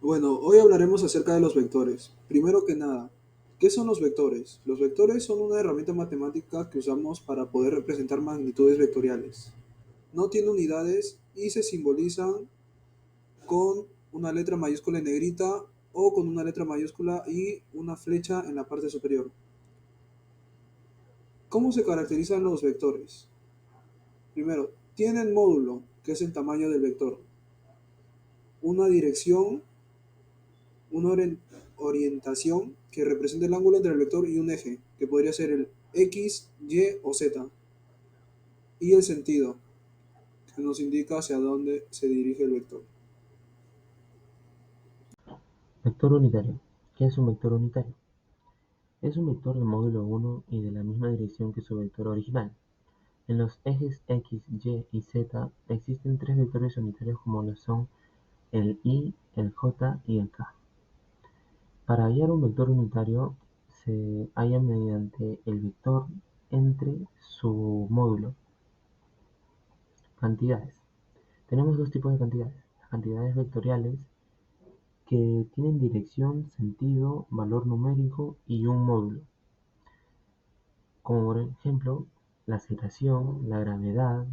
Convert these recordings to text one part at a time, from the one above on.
Bueno, hoy hablaremos acerca de los vectores. Primero que nada, ¿qué son los vectores? Los vectores son una herramienta matemática que usamos para poder representar magnitudes vectoriales. No tienen unidades y se simbolizan con una letra mayúscula en negrita o con una letra mayúscula y una flecha en la parte superior. ¿Cómo se caracterizan los vectores? Primero, tienen módulo, que es el tamaño del vector, una dirección, una orientación que representa el ángulo entre el vector y un eje, que podría ser el X, Y o Z, y el sentido, que nos indica hacia dónde se dirige el vector. Vector unitario. ¿Qué es un vector unitario? Es un vector de módulo 1 y de la misma dirección que su vector original. En los ejes X, Y y Z existen tres vectores unitarios como lo son el I, el J y el K. Para hallar un vector unitario se halla mediante el vector entre su módulo. Cantidades. Tenemos dos tipos de cantidades. Las cantidades vectoriales que tienen dirección, sentido, valor numérico y un módulo, como por ejemplo la aceleración, la gravedad,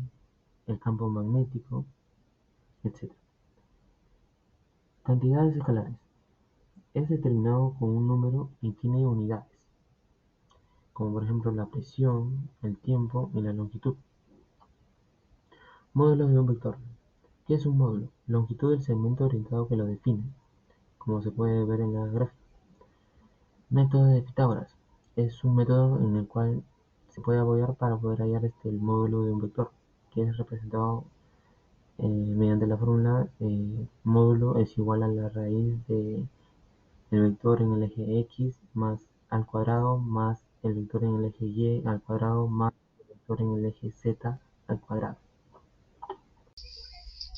el campo magnético, etc. Cantidades escalares. Es determinado con un número y tiene unidades, como por ejemplo la presión, el tiempo y la longitud. Módulos de un vector. ¿Qué es un módulo? Longitud del segmento orientado que lo define, como se puede ver en la gráfica. Método de Pitágoras. Es un método en el cual se puede apoyar para poder hallar el módulo de un vector, que es representado mediante la fórmula módulo es igual a la raíz del vector en el eje x más al cuadrado más el vector en el eje y al cuadrado más el vector en el eje z al cuadrado.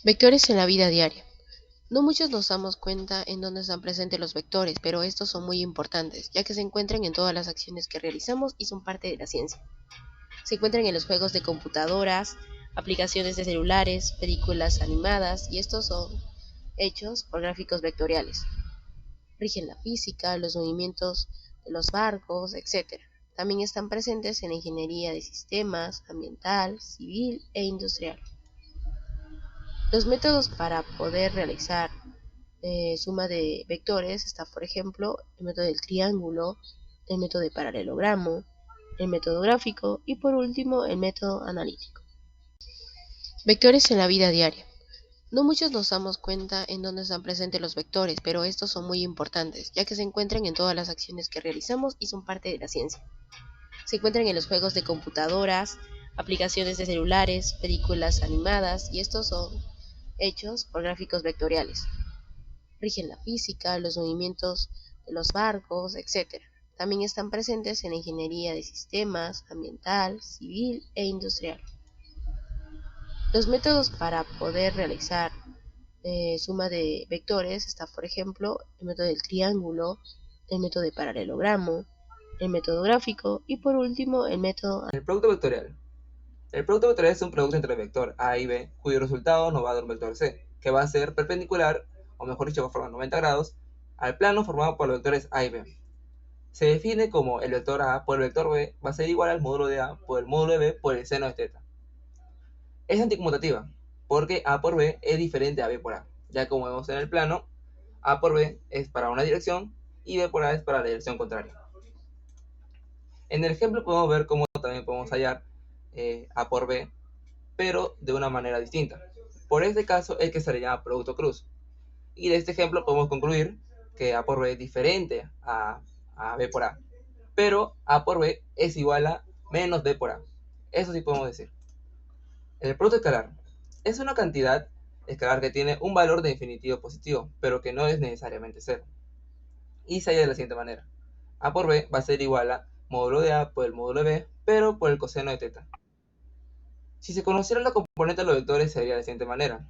Vectores en la vida diaria. No muchos nos damos cuenta en dónde están presentes los vectores, pero estos son muy importantes, ya que se encuentran en todas las acciones que realizamos y son parte de la ciencia. Se encuentran en los juegos de computadoras, aplicaciones de celulares, películas animadas, y estos son hechos por gráficos vectoriales. Rigen la física, los movimientos de los barcos, etc. También están presentes en la ingeniería de sistemas, ambiental, civil e industrial. Los métodos para poder realizar suma de vectores está, por ejemplo, el método del triángulo, el método de paralelogramo, el método gráfico y por último el método analítico. Vectores en la vida diaria. No muchos nos damos cuenta en dónde están presentes los vectores, pero estos son muy importantes, ya que se encuentran en todas las acciones que realizamos y son parte de la ciencia. Se encuentran en los juegos de computadoras, aplicaciones de celulares, películas animadas, y estos son hechos por gráficos vectoriales. Rigen la física, los movimientos de los barcos, etc. También están presentes en la ingeniería de sistemas, ambiental, civil e industrial. Los métodos para poder realizar suma de vectores está, por ejemplo, el método del triángulo, el método de paralelogramo, el método gráfico y por último el método. El producto vectorial. El producto vectorial es un producto entre el vector A y B, cuyo resultado nos va a dar un vector C, que va a ser perpendicular, o mejor dicho, va a formar 90 grados, al plano formado por los vectores A y B. Se define como el vector A por el vector B va a ser igual al módulo de A por el módulo de B por el seno de θ. Es anticonmutativa, porque A por B es diferente a B por A, ya como vemos en el plano, A por B es para una dirección y B por A es para la dirección contraria. En el ejemplo podemos ver cómo también podemos hallar A por B, pero de una manera distinta. Por este caso es que se le llama producto cruz. Y de este ejemplo podemos concluir que A por B es diferente a B por A, pero A por B es igual a menos B por A. Eso sí podemos decir. El producto escalar es una cantidad escalar que tiene un valor de infinitivo positivo, pero que no es necesariamente cero. Y se halla de la siguiente manera. A por B va a ser igual a módulo de A por el módulo de B, pero por el coseno de θ. Si se conociera la componente de los vectores sería de la siguiente manera.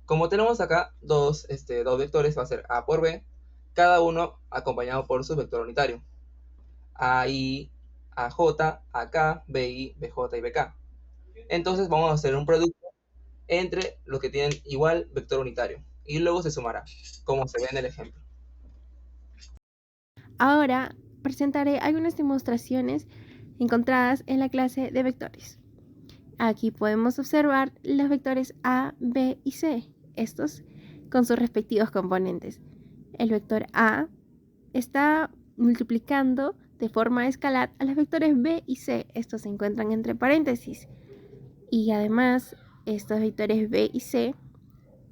Como tenemos acá dos vectores, va a ser A por B, cada uno acompañado por su vector unitario. AI, AJ, AK, BI, BJ y BK. Entonces vamos a hacer un producto entre los que tienen igual vector unitario. y luego se sumará, como se ve en el ejemplo. Ahora presentaré algunas demostraciones encontradas en la clase de vectores. Aquí podemos observar los vectores A, B y C, estos con sus respectivos componentes. El vector A está multiplicando de forma escalar a los vectores B y C, estos se encuentran entre paréntesis. Y además, estos vectores B y C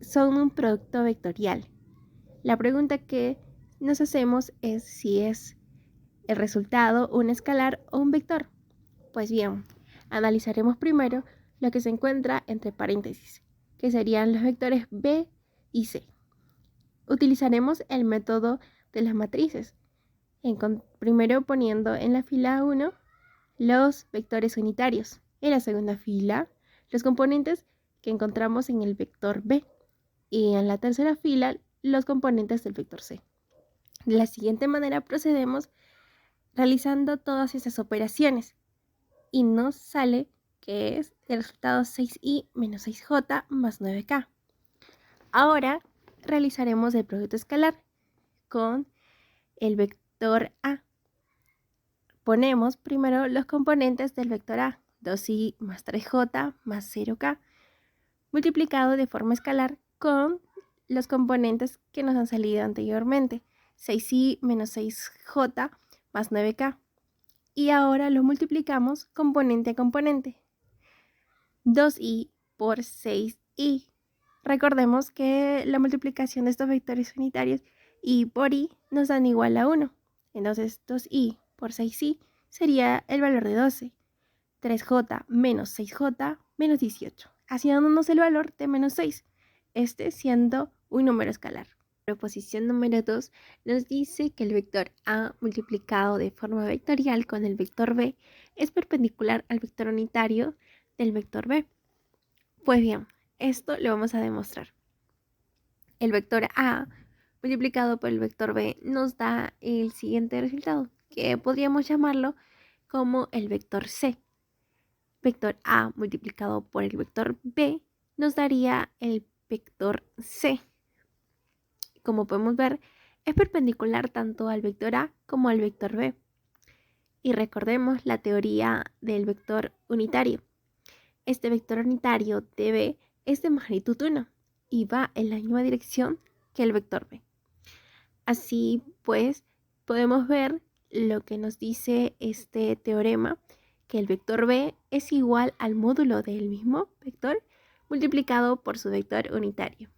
son un producto vectorial. La pregunta que nos hacemos es si es el resultado un escalar o un vector. Pues bien, analizaremos primero lo que se encuentra entre paréntesis, que serían los vectores B y C. Utilizaremos el método de las matrices, primero poniendo en la fila 1 los vectores unitarios, en la segunda fila los componentes que encontramos en el vector B y en la tercera fila los componentes del vector C. De la siguiente manera procedemos realizando todas esas operaciones y nos sale que es el resultado 6i menos 6j más 9k. Ahora realizaremos el producto escalar con el vector A. Ponemos primero los componentes del vector A, 2i más 3j más 0k, multiplicado de forma escalar con los componentes que nos han salido anteriormente, 6i menos 6j más 9k. Y ahora lo multiplicamos componente a componente. 2i por 6i. Recordemos que la multiplicación de estos vectores unitarios i por i nos dan igual a 1. Entonces 2i por 6i sería el valor de 12. 3j menos 6j menos 18. Así dándonos el valor de menos 6. Este siendo un número escalar. Proposición número 2 nos dice que el vector A multiplicado de forma vectorial con el vector B es perpendicular al vector unitario del vector B. Pues bien, esto lo vamos a demostrar. El vector A multiplicado por el vector B nos da el siguiente resultado, que podríamos llamarlo como el vector C. Vector A multiplicado por el vector B nos daría el vector C. Como podemos ver, es perpendicular tanto al vector A como al vector B. Y recordemos la teoría del vector unitario. Este vector unitario de B es de magnitud 1 y va en la misma dirección que el vector B. Así pues, podemos ver lo que nos dice este teorema, que el vector B es igual al módulo del mismo vector multiplicado por su vector unitario.